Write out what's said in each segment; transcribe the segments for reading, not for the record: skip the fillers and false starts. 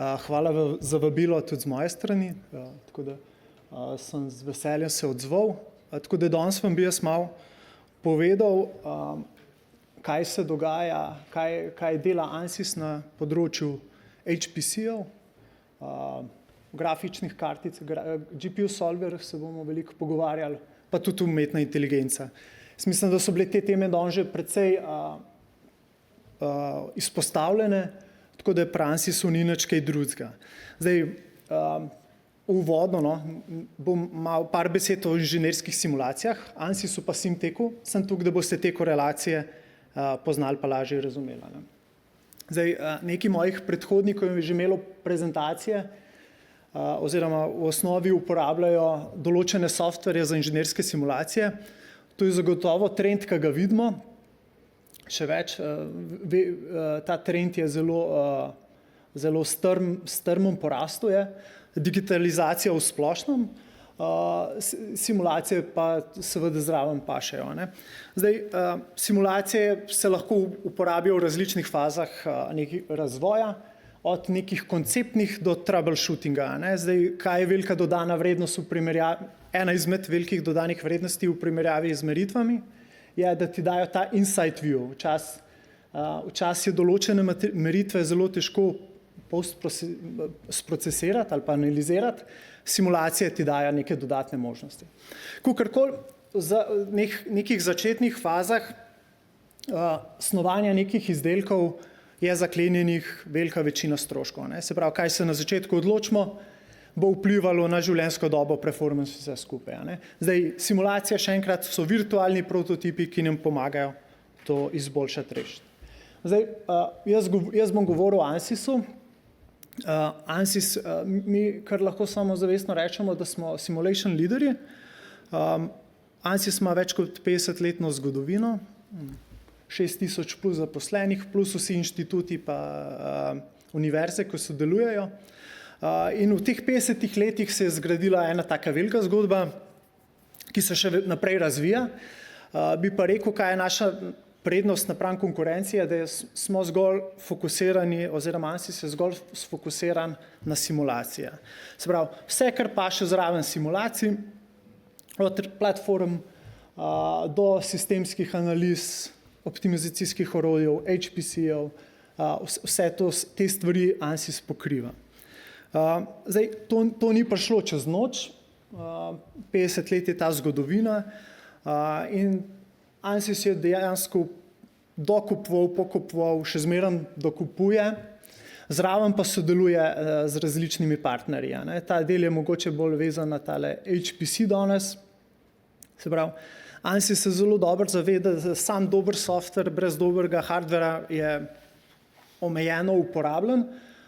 Hvala za vabilo tudi z moje strani, tako da sem z veseljem se odzval. Tako da danes vam bi jaz malo povedal, kaj se dogaja, kaj dela ANSYS na področju HPC-ov, grafičnih kartic, GPU solverjih se bomo veliko pogovarjali, pa tudi umetna inteligenca. Mislim, da so bile te teme danes že precej izpostavljene, tako da pri ANSYS-u ni nič kaj drugega. Zdaj, uvodno bom malo par besed o inženirskih simulacijah, ANSYS-u pa SimTechu, sem tukaj, da boste te korelacije poznali pa lažje razumeli. Zdaj, nekaj mojih predhodnikov je že imelo prezentacije oziroma v osnovi uporabljajo določene softverje za inženirske simulacije. To je zagotovo trend, ki ga vidimo. Še več, ta trend je zelo strmom porastu. Digitalizacija v splošnem, simulacije pa seveda zraven pašejo. Zdaj, simulacije se lahko uporabijo v različnih fazah razvoja, od nekih konceptnih do troubleshootinga. Zdaj, kaj je velika dodana vrednost v primerjavi, ena izmed velikih dodanih vrednosti v primerjavi z meritvami, je, da ti dajo ta inside view. Včasih je določene meritve zelo težko sprocesirati ali pa analizirati, simulacije ti dajo neke dodatne možnosti. Kakorkoli v nekih začetnih fazah snovanja nekih izdelkov je zaklenjenih velika večina stroškov. Se pravi, kaj se na začetku odločimo, bo vplivalo na življenjsko dobo, performance vse skupaj. Zdaj, simulacije še enkrat so virtualni prototipi, ki nam pomagajo to izboljšati, rešiti. Zdaj, jaz bom govoril o ANSYS-u. ANSYS, mi kar lahko samozavestno rečemo, da smo simulation leaderji. ANSYS ima več kot 50-letno zgodovino, 6000 plus zaposlenih, plus vsi inštituti pa univerze, ki sodelujejo. In v teh 50 letih se je zgradila ena taka velika zgodba, ki se še naprej razvija. Bi pa rekel, kaj je naša prednost napram konkurencije, da smo zgolj fokusirani, oziroma ANSYS je zgolj sfokusiran na simulacije. Se pravi, vse, kar paše zraven simulacij, od platform do sistemskih analiz, optimizacijskih orodjev, HPC-ov, vse te stvari ANSYS pokriva. Zdaj, to ni prišlo čez noč, 50 let je ta zgodovina in ANSYS je dejansko dokupoval, pokupoval, še zmeraj dokupuje, zraven pa sodeluje z različnimi partnerji. Ta del je mogoče bolj vezan na tale HPC danes. Se pravi, ANSYS se zelo dobro zaveda, da sam dober software brez dobrega hardvera je omejeno uporabljen,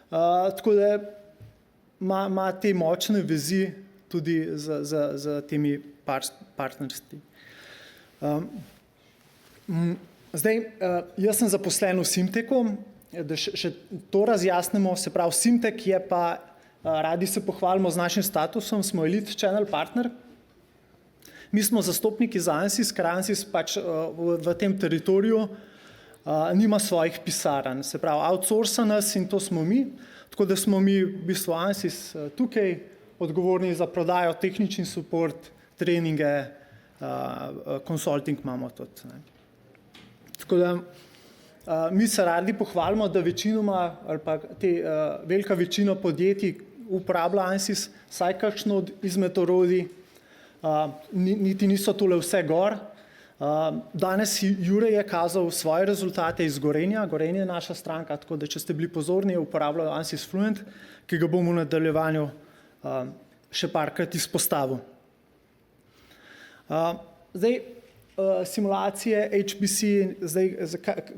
tako da ima te močne vezi tudi z temi partnerstvi. Zdaj, jaz sem zaposlen v SimTechu, da še to razjasnimo, se pravi, SimTech je pa, radi se pohvalimo z našim statusom, smo elite channel partner. Mi smo zastopniki za ANSYS, ker ANSYS pač v tem teritoriju nima svojih pisarn, se pravi, outsourca nas in to smo mi, tako da smo mi v bistvu ANSYS tukaj odgovorni za prodajo, tehnični support, treninge, consulting imamo tudi. Tako da mi se radi pohvalimo, da večinoma ali pa velika večina podjetij uporablja ANSYS, vsaj kakšno izmed orodij, niti niso tole vse gor. Danes Jure je kazal svoje rezultate iz Gorenja, Gorenje je naša stranka, tako da če ste bili pozorni, uporabljajo ANSYS Fluent, ki ga bomo v nadaljevanju še parkrat izpostavil. Zdaj, simulacije HPC,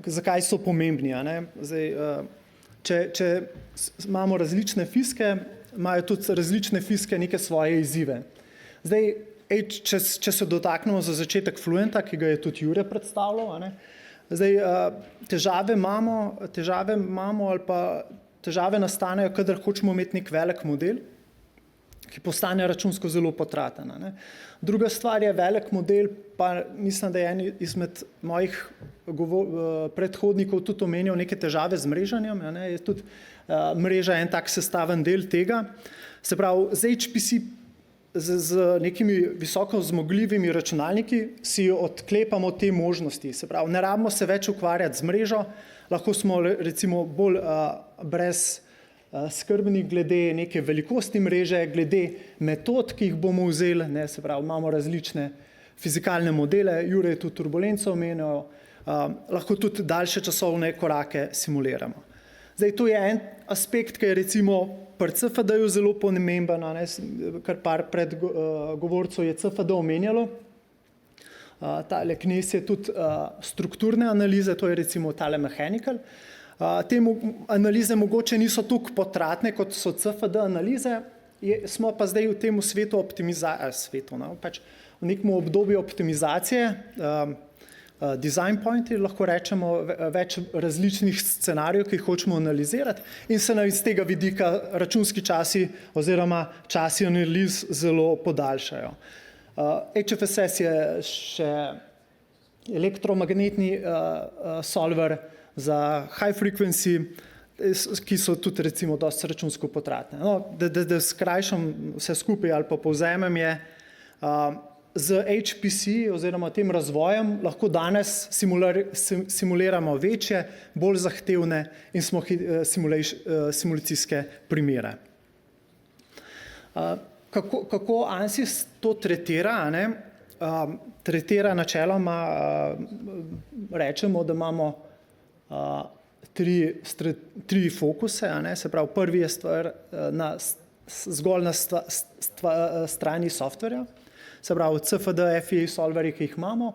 zakaj so pomembni? Zdaj, če imamo različne fizike, imajo tudi različne fizike neke svoje izzive. Zdaj, če se dotaknemo za začetek Fluenta, ki ga je tudi Jure predstavljal, zdaj, težave imamo ali pa težave nastanejo, kadar hočemo imeti nek velik model, ki postane računsko zelo potraten. Ne. Druga stvar je velik model, pa mislim, da je en izmed mojih predhodnikov tudi omenil neke težave z mreženjem. Ne. Je tudi mreža en tak sestaven del tega. Se pravi, z HPC, z nekimi visoko zmogljivimi računalniki si odklepamo te možnosti. Se pravi, ne rabimo se več ukvarjati z mrežo, lahko smo recimo bolj brez skrbni glede neke velikosti mreže, glede metod, ki jih bomo vzeli, ne, se pravi, imamo različne fizikalne modele, Jure je tudi turbulenco omenil, lahko tudi daljše časovne korake simuliramo. Zdaj, to je en aspekt, ki je recimo pri CFD-ju zelo pomemben, kar par predgovorcev je CFD omenjalo. Tale Knes je tudi strukturne analize, to je recimo tale mechanical. Te analize mogoče niso toliko potratne, kot so CFD analize, smo pa zdaj v tem svetu pač v nekem obdobju optimizacije, design pointi, lahko rečemo več različnih scenarijev, ki jih hočemo analizirati in se nam iz tega vidika računski časi oziroma časi analiz zelo podaljšajo. HFSS je še elektromagnetni solver za high frequency, ki so tudi recimo dosti računsko potratne. No, da skrajšam vse skupaj ali pa povzemem je, z HPC oziroma tem razvojem lahko danes simuliramo večje, bolj zahtevne in simulacijske primere. Kako ANSYS to tretira? Tretira načeloma, rečemo, da imamo tri fokuse, se pravi, prvi je stvar zgolj na strani softverja, se pravi, CFD, FEA solverji, ki jih imamo,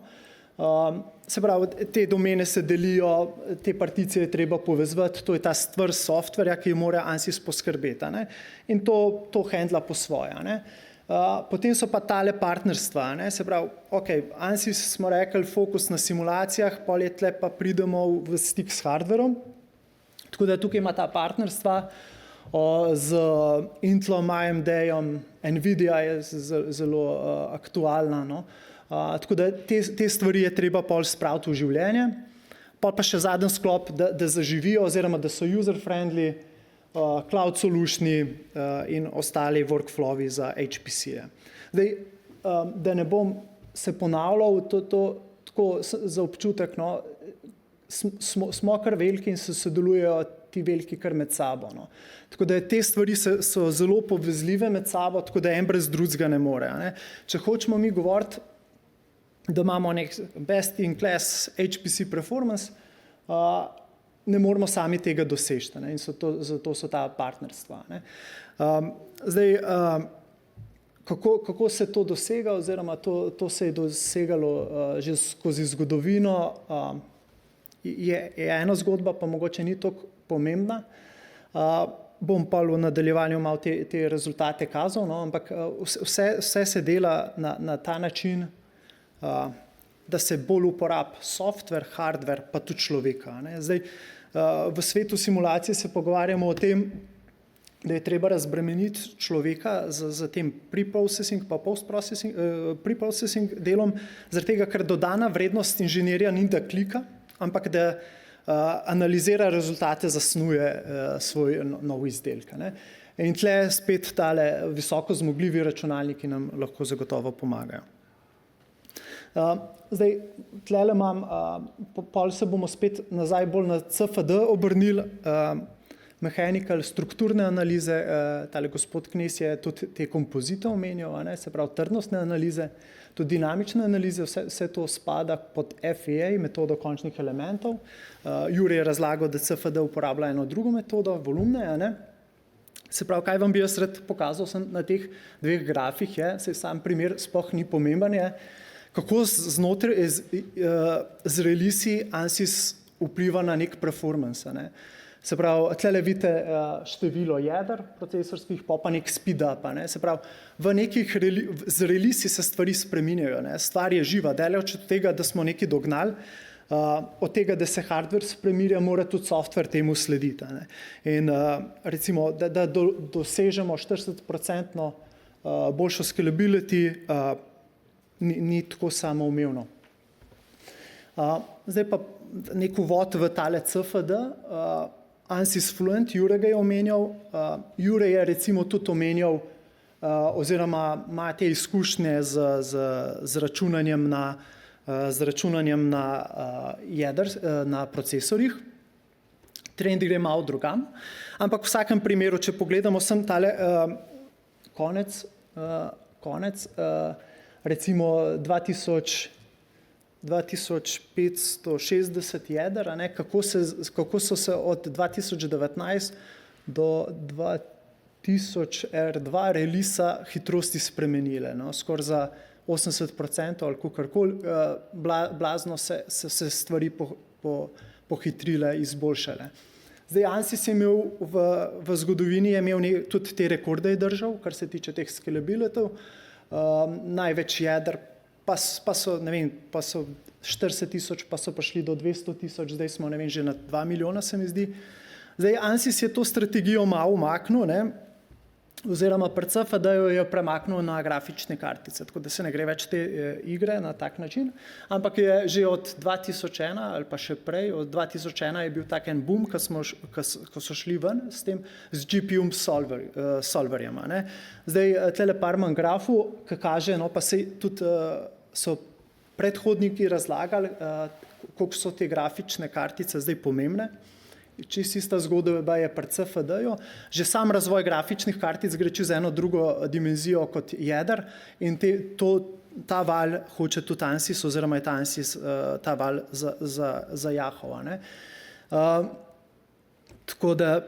se pravi, te domene se delijo, te particije je treba povezati, to je ta stvar softverja, ki mora ANSYS poskrbeti, in to handla po svoje. Potem so pa tale partnerstva, se pravi, ANSYS smo rekli, fokus na simulacijah, pol je tle pa pridemo v stik s hardverom, tako da tukaj ima ta partnerstva z Intelom, AMD-jem, Nvidia je zelo aktualna, tako da te stvari je treba pol spraviti v življenje, pol pa še zadnji sklop, da zaživijo oziroma da so user-friendly, cloud solutioni in ostali workflowi za HPC-je. Zdaj, da ne bom se ponavljal, tako za občutek, smo kar veliki in se sodelujejo ti veliki kar med sabo. Tako da te stvari so zelo povezljive med sabo, tako da en brez drugega ne more. Če hočemo mi govoriti, da imamo nek best in class HPC performance, ne moramo sami tega doseči in zato so ta partnerstva. Zdaj, kako se to dosega oziroma to se je dosegalo že skozi zgodovino, je ena zgodba, pa mogoče ni toliko pomembna. Bom pa v nadaljevanju malo te rezultate kazal, ampak vse se dela na ta način, da se bolj uporabi software, hardware, pa tudi človeka. Zdaj, v svetu simulacije se pogovarjamo o tem, da je treba razbremeniti človeka z tem pre-processing pa post-processing delom, zaradi tega, ker dodana vrednost inženirja ni da klika, ampak da analizira rezultate, zasnuje svoj nov izdelek. In tle spet tale visoko zmogljivi računalniki nam lahko zagotovo pomagajo. Zdaj, tlele imam, pol se bomo spet nazaj bolj na CFD obrnili, mechanical, strukturne analize, tale gospod Knes je tudi te kompozite omenjal, se pravi trdnostne analize, tudi dinamične analize, vse to spada pod FEA, metodo končnih elementov. Jure je razlagal, da CFD uporablja eno drugo metodo, volumne. Se pravi, kaj vam bi jaz rad pokazal sem na teh dveh grafih, saj sam primer sploh ni pomemben, kako znotraj z releasi ANSYS vpliva na nek performance. Se pravi, tlele vidite število jeder procesorskih, pa nek speed up. Se pravi, z releasi se stvari spreminjajo. Stvar je živa, daleč od tega, da smo nekaj dognali, od tega, da se hardware spreminja, mora tudi software temu slediti. In recimo, da dosežemo 40% boljšo scalability, ni tako samoumevno. Zdaj pa nek uvod v tale CFD. ANSYS Fluent, Jure ga je omenjal. Jure je recimo tudi omenjal oziroma ima te izkušnje z računanjem na procesorjih. Trend gre malo drugam, ampak v vsakem primeru, če pogledamo sem tale konec, recimo 2560 jeder, kako so se od 2019 do 2000 relisa hitrosti spremenile, no? Skoraj za 80% ali kakorkoli, blazno se stvari pohitrile, izboljšale. Zdaj, ANSYS je imel v zgodovini tudi te rekorde je držal, kar se tiče teh scalability, največ jeder, pa so 40 000, pa so prišli do 200 000, zdaj smo že na 2 milijona, se mi zdi. Zdaj, ANSYS je to strategijo malo umaknil, oziroma pri CFD-ju je premaknil na grafične kartice, tako da se ne gre več te igre na tak način, ampak je že od 2001 ali pa še prej, od 2001 je bil tak en boom, ko so šli ven s tem, z GPU solverjem. Zdaj, tele par manj grafu, ki kaže, no pa se tudi so predhodniki razlagali, koliko so te grafične kartice zdaj pomembne. Čisto ista zgodba je pri CFD-ju. Že sam razvoj grafičnih kartic gre čez eno drugo dimenzijo kot jeder in ta val hoče tudi ANSYS, oziroma je ta ANSYS ta val zajahal. Tako da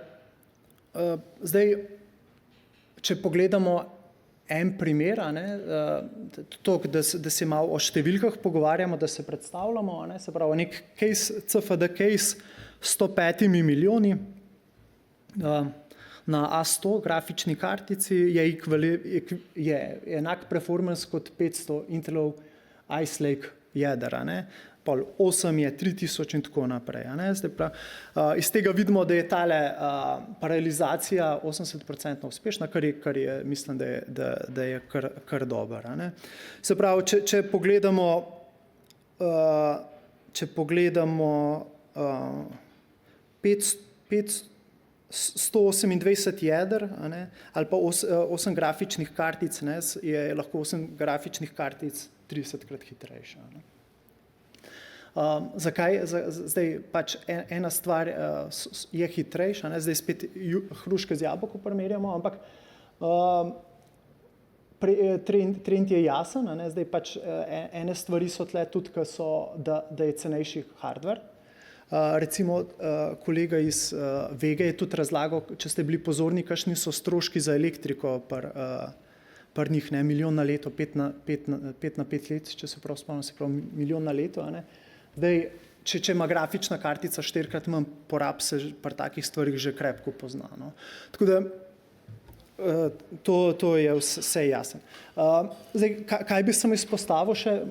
zdaj, če pogledamo en primer, da se malo o številkah pogovarjamo, da se predstavljamo, se pravi nek case, CFD case 105 milijoni na A100 grafični kartici je enak performance kot 500 Intelov Ice Lake jeder, pol 8 je 3000 in tako naprej. Iz tega vidimo, da je tale paralelizacija 80% uspešna, kar je, mislim, da je kar dobro. Se pravi, če pogledamo 128 jeder ali pa 8 grafičnih kartic, je lahko 8 grafičnih kartic 30krat hitrejša. Zakaj? Zdaj pač ena stvar je hitrejša, zdaj spet hruške z jabolko primerjamo, ampak trend je jasen, zdaj pač ene stvari so tle tudi, da je cenejši hardware. Recimo kolega iz Vege je tudi razlagal, če ste bili pozorni, kakšni so stroški za elektriko pri njih, milijon na leto, 5 na 5 let, če se prav spomnim, se pravi milijon na leto. Zdaj, če ima grafična kartica 4krat manj porab, se pri takih stvarih že krepko pozna. Tako da to je vse jasno. Zdaj, kaj bi sem izpostavil še,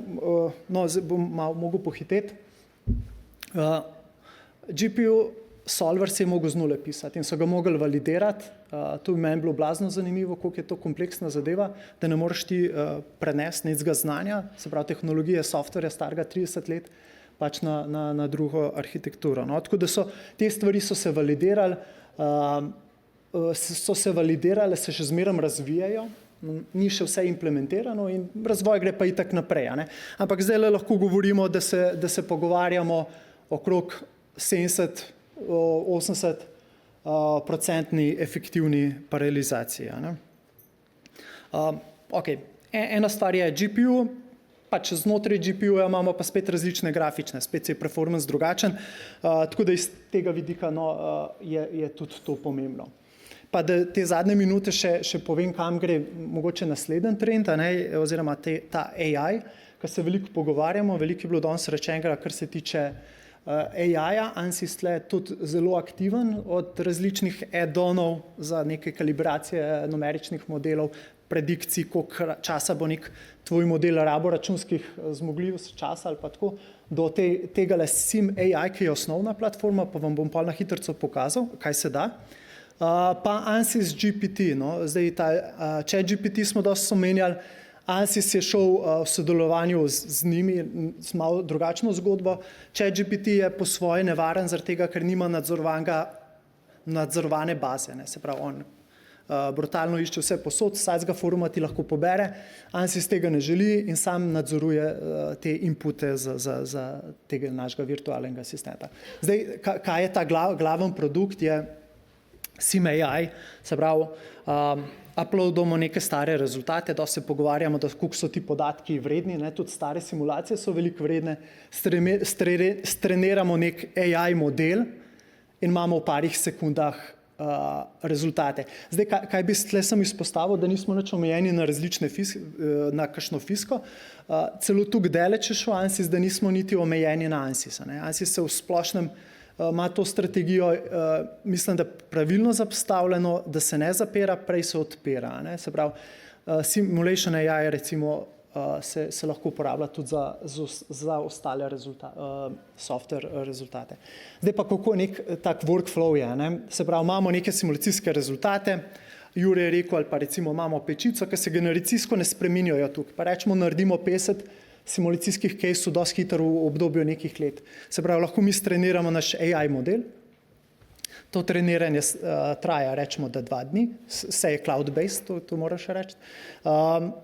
zdaj bom malo mogel pohiteti. GPU solver se je mogel z nule pisati in so ga mogli validirati. To bi meni bilo blazno zanimivo, koliko je to kompleksna zadeva, da ne moreš ti prenesti nekega znanja, se pravi tehnologije, softverja starega 30 let, pač na drugo arhitekturo. Tako da te stvari so se validirale, se še zmeraj razvijajo, ni še vse implementirano in razvoj gre pa itak naprej. Ampak zdaj lahko govorimo, da se pogovarjamo okrog 70-80% efektivni paralelizaciji. Ena stvar je GPU, pač znotraj GPU-ja imamo pa spet različne grafične, spet je performance drugačen, tako da iz tega vidika je tudi to pomembno. Pa da te zadnje minute še povem, kam gre mogoče naslednji trend, oziroma ta AI, kar se veliko pogovarjamo, veliko je bilo danes rečenega, kar se tiče AI-ja. ANSYS je tudi zelo aktiven od različnih add-onov za neke kalibracije numeričnih modelov, predikcij, koliko časa bo nek tvoj model rabo računskih zmogljivosti časa ali pa tako, do tega SimAI, ki je osnovna platforma, pa vam bom pa na hitrico pokazal, kaj se da. pa ANSYS GPT. No. Zdaj, ChatGPT smo dosti omenjali, ANSYS je šel v sodelovanju z njimi z malo drugačno zgodbo. ChatGPT je po svoje nevaren zaradi tega, ker nima nadzorovane baze. Ne. Se pravi, on brutalno išče vse posod, vsakega foruma ti lahko pobere, ANSYS tega ne želi in sam nadzoruje te inpute za tega našega virtualnega asistenta. Zdaj, kaj je ta glaven produkt, je SimAI, se pravi, uploadamo neke stare rezultate, da se pogovarjamo, da koliko so ti podatki vredni, ne, tudi stare simulacije so veliko vredne, streniramo nek AI model in imamo v parih sekundah rezultate. Zdaj, kaj bi tle sem izpostavil, da nismo nič omejeni na različne na kakšno fisko, celo tukaj daleč je šel ANSYS, da nismo niti omejeni na ANSYS. ANSYS se v splošnem ima to strategijo, mislim, da pravilno zapostavljeno, da se ne zapira, prej se odpira. Ne? Se pravi, simulation AI recimo se lahko uporablja tudi za ostale software rezultate. Zdaj pa kako nek tak workflow je. Ne? Se pravi, imamo neke simulacijske rezultate, Jure je rekel, ali pa recimo imamo pečico, ki se generacijsko ne spreminjajo tukaj. Pa rečemo, naredimo 50 simulacijskih caseov dosti hitro v obdobju nekih let. Se pravi, lahko mi streniramo naš AI model. To treniranje traja, rečemo, da 2 dni, vse je cloud-based, to moraš reči.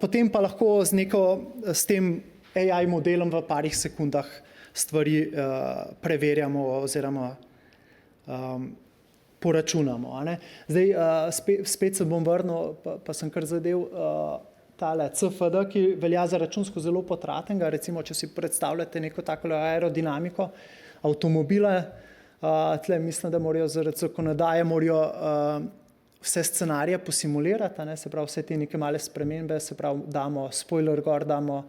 Potem pa lahko s tem AI modelom v parih sekundah stvari preverjamo oziroma poračunamo. Zdaj, spet se bom vrnil, pa sem kar zadev tale CFD, ki velja za računsko zelo potratnega. Recimo, če si predstavljate neko tako aerodinamiko avtomobila, tle mislim, da morajo zaradi zakonodaje vse scenarije posimulirati, se pravi vse te neke male spremembe, se pravi damo spoiler gor, damo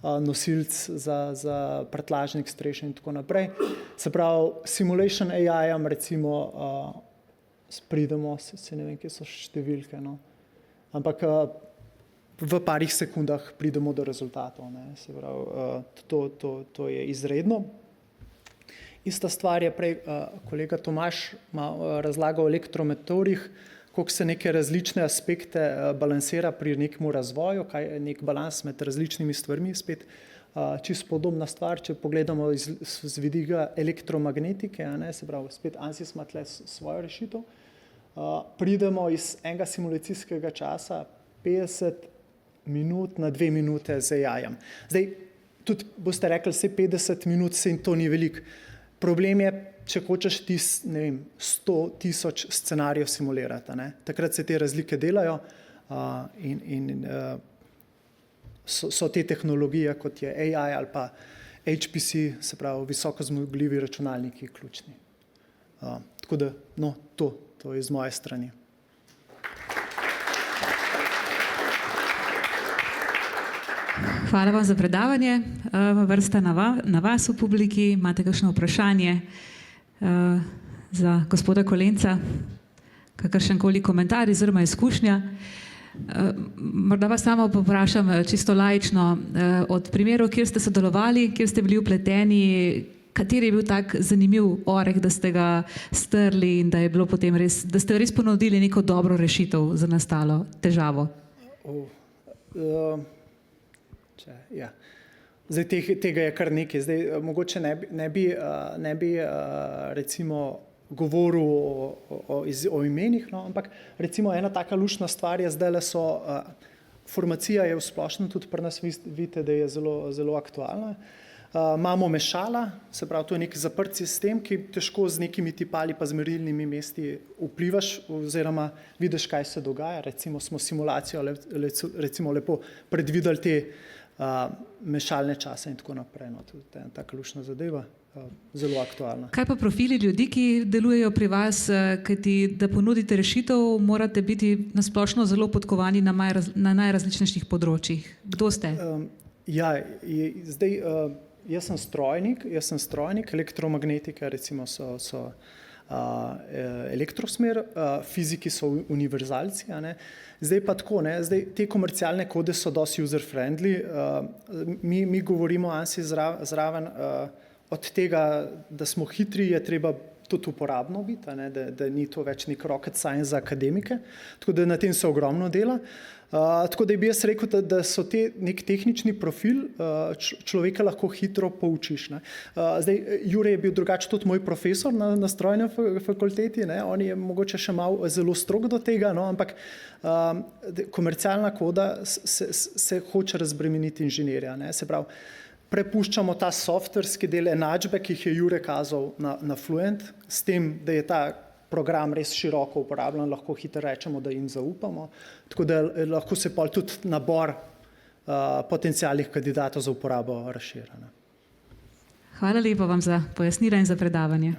nosilc za prtljažnik, strešen in tako naprej. Se pravi, simulation AI-am recimo pridemo, se ne vem, kje so številke, no. Ampak v parih sekundah pridemo do rezultatov. Se pravi, to je izredno. Ista stvar je prej kolega Tomaž razlagal o elektromotorjih, koliko se neke različne aspekte balansira pri nekem razvoju, kaj je nek balans med različnimi stvarmi, spet čisto podobna stvar, če pogledamo z vidika elektromagnetike, se pravi, spet ANSYS ima tle svojo rešitev, pridemo iz enega simulacijskega časa 50 minut na 2 minute z AI-jem. Zdaj, tudi boste rekli, vse 50 minut, se to ni veliko. Problem je, če hočeš ti, ne vem, 100,000 scenarijev simulirati. Takrat se te razlike delajo in so te tehnologije, kot je AI ali pa HPC, se pravi visoko zmogljivi računalniki, ključni. Tako da, no, to je z moje strani. Hvala vam za predavanje. Vrsta na vas v publiki. Imate kakšno vprašanje za gospoda Kolenca? Kakršenkoli komentar oziroma izkušnja? Morda vas samo povprašam čisto laično. Od primerov, kjer ste sodelovali, kjer ste bili vpleteni, kateri je bil tak zanimiv oreh, da ste ga strli in da je bilo potem res, da ste res ponudili neko dobro rešitev za nastalo težavo? Ja. Zdaj, tega je kar nekaj. Zdaj, mogoče ne bi recimo govoril o imenih, no, ampak recimo ena taka luštna stvar je zdaj, formacija je v splošnem tudi pri nas, vidite, da je zelo aktualna. Imamo mešala, se pravi, to je nek zaprt sistem, ki težko z nekimi tipali pa z merilnimi mesti vplivaš oziroma vidiš, kaj se dogaja. Recimo smo simulacijo recimo lepo predvideli te mešalne čase in tako naprej. No, tudi ena taka luštna zadeva, zelo aktualna. Kaj pa profili ljudi, ki delujejo pri vas, kajti da ponudite rešitev, morate biti nasplošno zelo podkovani na najrazličnejših področjih. Kdo ste? Zdaj, jaz sem strojnik, elektromagnetika recimo so elektrosmer, fiziki so univerzalci. Zdaj pa tako, zdaj te komercialne kode so dosti user-friendly. Mi govorimo ANSYS zraven, od tega, da smo hitri, je treba tudi uporabno biti, da ni to več nek rocket science za akademike, tako da na tem se ogromno dela. Tako da bi jaz rekel, da so nek tehnični profil, človeka lahko hitro poučiš. Zdaj, Jure je bil drugače tudi moj profesor na strojni fakulteti, on je mogoče še malo zelo strog do tega, ampak komercialna koda se hoče razbremeniti inženirja. Se pravi, prepuščamo ta softverski del enačbe, ki jih je Jure kazal na Fluent, s tem, da je ta program res široko uporabljen, lahko hitro rečemo, da jim zaupamo, tako da lahko se pol tudi nabor potencialnih kandidatov za uporabo razširi. Hvala lepa vam za pojasnila in za predavanje.